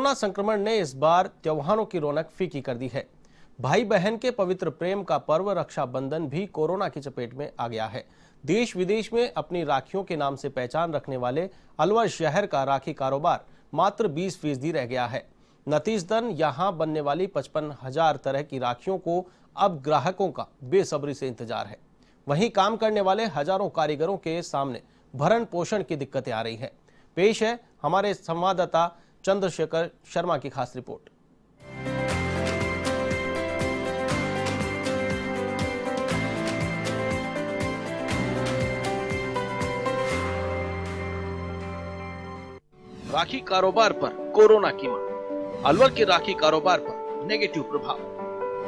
Corona संक्रमण ने इस बार त्योहारों की रौनक फीकी कर दी है। भाई बहन के पवित्र प्रेम का पर्व रक्षाबंधन भी कोरोना की चपेट में आ गया है। देश विदेश में अपनी राखियों के नाम से पहचान रखने वाले अलवर शहर का राखी कारोबार मात्र 20% रह गया है। नतीजतन यहां बनने वाली 55,000 तरह की राखियों को अब ग्राहकों का बेसब्री से इंतजार है। वहीं काम करने वाले हजारों कारीगरों के सामने भरण पोषण की दिक्कतें आ रही है। पेश है हमारे संवाददाता चंद्रशेखर शर्मा की खास रिपोर्ट। राखी कारोबार पर कोरोना की मार, अलवर के राखी कारोबार पर नेगेटिव प्रभाव।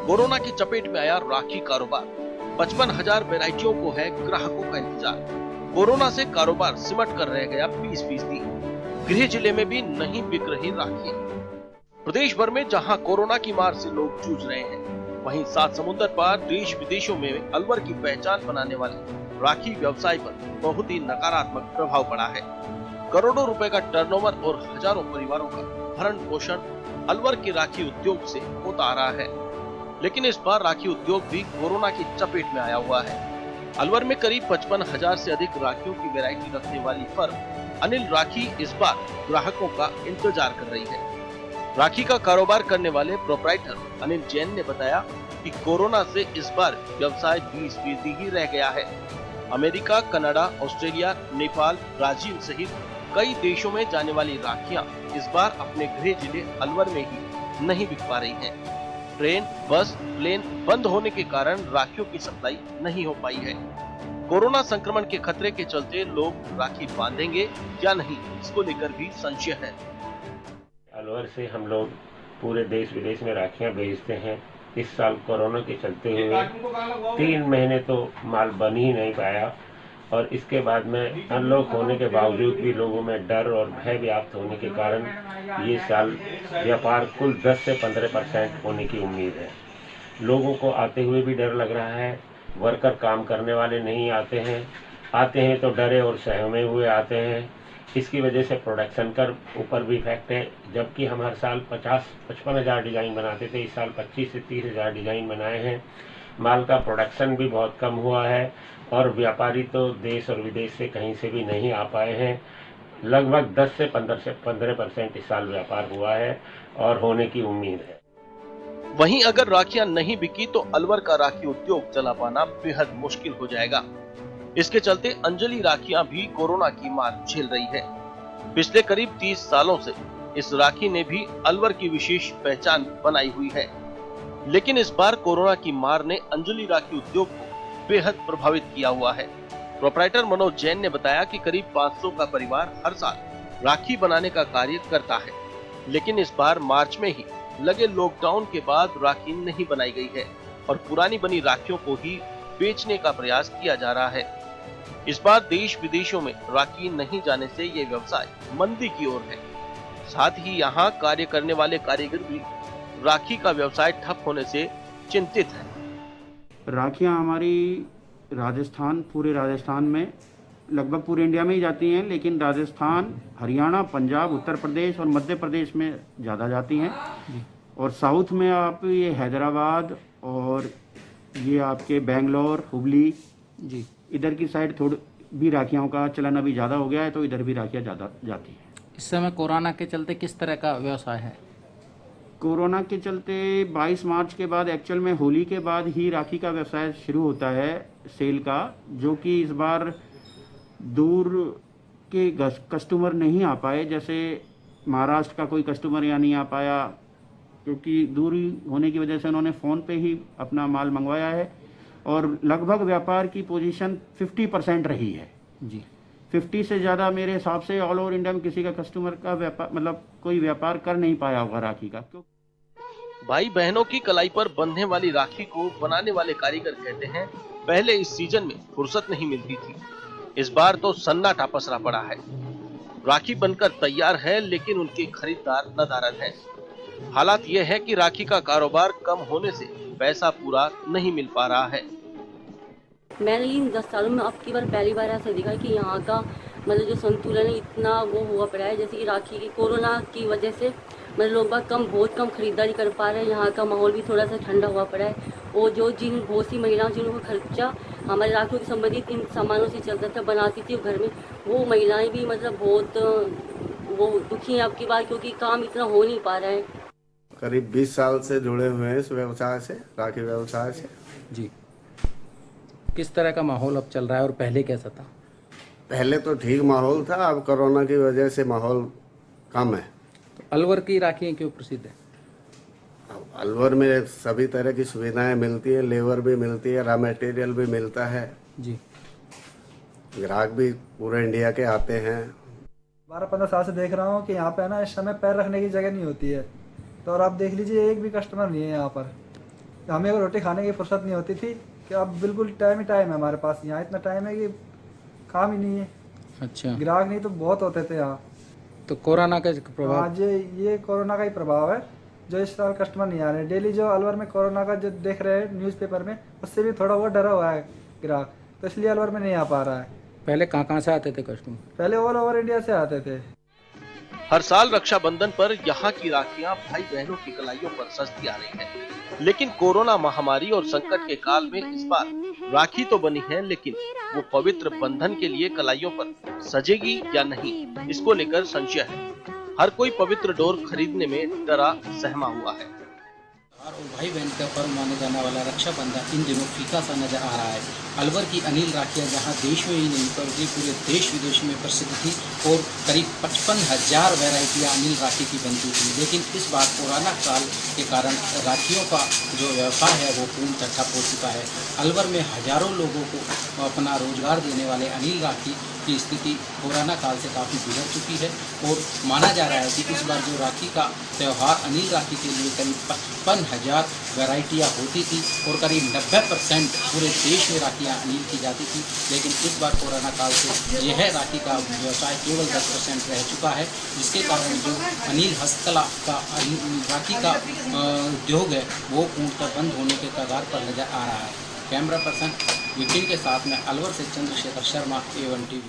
कोरोना की चपेट में आया राखी कारोबार, 55,000 वैरायटियों को है ग्राहकों का इंतजार। कोरोना से कारोबार सिमट कर रह गया 20%। गृह जिले में भी नहीं बिक रही राखी। प्रदेश भर में जहां कोरोना की मार से लोग जूझ रहे हैं, वहीं 7 समुद्र पार देश विदेशों में अलवर की पहचान बनाने वाले राखी व्यवसाय पर बहुत ही नकारात्मक प्रभाव पड़ा है। करोड़ों रुपए का टर्नओवर और हजारों परिवारों का भरण पोषण अलवर के राखी उद्योग से होता आ रहा है। लेकिन इस बार राखी उद्योग भी कोरोना की चपेट में आया हुआ है। अलवर में करीब 55,000 से अधिक राखियों की वैरायटी रखने वाली फर्म अनिल राखी इस बार ग्राहकों का इंतजार कर रही है। राखी का कारोबार करने वाले प्रोप्राइटर अनिल जैन ने बताया कि कोरोना से इस बार व्यवसाय 20% ही रह गया है। America, Canada, Australia, Nepal, Brazil सहित कई देशों में जाने वाली राखियां इस बार अपने गृह जिले अलवर में ही नहीं बिक पा रही हैं। ट्रेन, बस, प्लेन बंद होने के कारण राखियों की सप्लाई नहीं हो पाई है। कोरोना संक्रमण के खतरे के चलते लोग राखी बांधेंगे या नहीं, इसको लेकर भी संशय है। अलवर से हम लोग पूरे देश विदेश में राखियां भेजते हैं। इस साल कोरोना के चलते हुए 3 महीने तो माल बन ही नहीं पाया और इसके बाद में अनलॉक होने के बावजूद भी लोगों में डर और भय व्याप्त होने के कारण ये साल व्यापार कुल 10 से 15% होने की उम्मीद है। लोगों को आते हुए भी डर लग रहा है। वर्कर काम करने वाले नहीं आते हैं तो डरे और सहमे हुए आते हैं। इसकी वजह से प्रोडक्शन कर ऊपर भी इफेक्ट है। जबकि हम हर साल 55,000 डिज़ाइन बनाते थे, इस साल 25 से 30,000 डिज़ाइन बनाए हैं। माल का प्रोडक्शन भी बहुत कम हुआ है और व्यापारी तो देश और विदेश से कहीं से भी नहीं आ पाए हैं। लगभग 10 से 15% इस साल व्यापार हुआ है और होने की उम्मीद है। वहीं अगर राखियां नहीं बिकी तो अलवर का राखी उद्योग चला पाना बेहद मुश्किल हो जाएगा। इसके चलते अंजलि राखियां भी कोरोना की मार झेल रही है। पिछले करीब 30 सालों से इस राखी ने भी अलवर की विशेष पहचान बनाई हुई है। लेकिन इस बार कोरोना की मार ने अंजलि राखी उद्योग को बेहद प्रभावित किया हुआ है। प्रोप्राइटर मनोज जैन ने बताया कि करीब 500 का परिवार हर साल राखी बनाने का कार्य करता है। लेकिन इस बार मार्च में ही लगे लॉकडाउन के बाद राखी नहीं बनाई गई है और पुरानी बनी राखियों को ही बेचने का प्रयास किया जा रहा है। इस बार देश विदेशों में राखी नहीं जाने से ये व्यवसाय मंदी की ओर है। साथ ही यहाँ कार्य करने वाले कारीगर भी राखी का व्यवसाय ठप होने से चिंतित है। राखियाँ हमारी पूरे राजस्थान में, लगभग पूरे इंडिया में ही जाती हैं, लेकिन राजस्थान, हरियाणा, पंजाब, उत्तर प्रदेश और मध्य प्रदेश में ज़्यादा जाती हैं। और साउथ में आप ये हैदराबाद और ये आपके बेंगलोर, हुबली जी, इधर की साइड थोड़ी भी राखियों का चलन अभी ज़्यादा हो गया है, तो इधर भी राखियाँ ज़्यादा जाती हैं। इस समय कोरोना के चलते किस तरह का व्यवसाय है? कोरोना के चलते 22 मार्च के बाद, एक्चुअल में होली के बाद ही राखी का व्यवसाय शुरू होता है सेल का, जो कि इस बार दूर के कस्टमर नहीं आ पाए। जैसे महाराष्ट्र का कोई कस्टमर यहाँ नहीं आ पाया क्योंकि दूरी होने की वजह से उन्होंने फ़ोन पे ही अपना माल मंगवाया है। और लगभग व्यापार की पोजीशन 50% रही है जी। 50 से ज़्यादा मेरे हिसाब से ऑल ओवर इंडिया में किसी का कस्टमर का व्यापार, मतलब कोई व्यापार कर नहीं पाया होगा राखी का। भाई बहनों की कलाई पर बंधने वाली राखी को बनाने वाले कारीगर कहते हैं, पहले इस सीजन में फुर्सत नहीं मिलती थी, इस बार तो सन्नाटा पसरा पड़ा है। राखी बनकर तैयार है लेकिन उनके खरीदार नदारद हैं। हालात ये है कि राखी का कारोबार कम होने से पैसा पूरा नहीं मिल पा रहा है। मैंने इन 10 सालों में अब की बार पहली बार ऐसा देखा कि यहाँ का मतलब जो संतुलन है इतना वो हुआ पड़ा है, जैसे कि राखी की कोरोना की वजह से मतलब लोग बाग बहुत कम खरीदारी कर पा रहे हैं। यहाँ का माहौल भी थोड़ा सा ठंडा हुआ पड़ा है और जो बहुत सी महिलाओं जिनको खर्चा हमारे राखियों से संबंधित इन सामानों से चलता था, बनाती थी घर में, वो महिलाएं भी मतलब बहुत वो दुखी हैं आपकी बात, क्योंकि काम इतना हो नहीं पा रहा है। करीब 20 साल से जुड़े हुए हैं इस व्यवसाय से, राखी व्यवसाय से। जी, किस तरह का माहौल अब चल रहा है और पहले कैसा था? पहले तो ठीक माहौल था, अब कोरोना की वजह से माहौल कम है। तो अलवर की राखियाँ क्यों प्रसिद्ध है? अब अलवर में सभी तरह की सुविधाएं मिलती है, लेबर भी मिलती है, रॉ मटेरियल भी मिलता है जी, ग्राहक भी पूरे इंडिया के आते हैं। 12-15 साल से देख रहा हूँ कि यहाँ पे ना इस समय पैर रखने की जगह नहीं होती है। तो और आप देख लीजिए, एक भी कस्टमर नहीं है यहाँ पर। हमें अगर रोटी खाने की फुर्सत नहीं होती थी कि अब बिल्कुल टाइम ही टाइम है हमारे पास। यहाँ इतना टाइम है कि काम ही नहीं है। अच्छा, ग्राहक नहीं तो बहुत होते थे यहाँ। तो कोरोना का प्रभाव? आज ये कोरोना का ही प्रभाव है जो इस साल कस्टमर नहीं आ रहे। डेली जो अलवर में कोरोना का जो देख रहे हैं न्यूज़पेपर में, उससे भी थोड़ा बहुत डरा हुआ है ग्राहक, तो इसलिए अलवर में नहीं आ पा रहा है। पहले कहाँ से आते थे कस्टमर? पहले ऑल ओवर इंडिया से आते थे। हर साल रक्षाबंधन पर यहाँ की राखियां भाई बहनों की कलाइयों पर सजती आ रही हैं। लेकिन कोरोना महामारी और संकट के काल में इस बार राखी तो बनी है, लेकिन वो पवित्र बंधन के लिए कलाइयों पर सजेगी या नहीं, इसको लेकर संशय है। हर कोई पवित्र डोर खरीदने में डरा सहमा हुआ है। और भाई बहन का पर्व माने जाने वाला रक्षाबंधन इन दिनों फीका सा नजर आ रहा है। अलवर की अनिल राखियाँ जहां देश में ही नहीं बल्कि पूरे देश विदेश में प्रसिद्ध थी और करीब 55,000 वैरायटियाँ अनिल राखी की बनती थी। लेकिन इस बार कोरोना काल के कारण राखियों का जो व्यवसाय है वो पूर्णतः ठप हो चुका है। अलवर में हजारों लोगों को अपना रोजगार देने वाले अनिल राखी की स्थिति कोरोना काल से काफ़ी बिगड़ चुकी है और माना जा रहा है कि इस बार जो राखी का त्यौहार अनिल राखी के लिए करीब 55,000 वैरायटियाँ होती थी और करीब 90% पूरे देश में राखियाँ अनिल की जाती थी। लेकिन इस बार कोरोना काल से यह राखी का व्यवसाय केवल 10% रह चुका है, जिसके कारण जो अनिल हस्तकला का राखी का उद्योग है वो पूर्णतः बंद होने के कगार पर नजर आ रहा है। कैमरा पर्सन विपिन के साथ में अलवर से चंद्रशेखर शर्मा, A1 TV।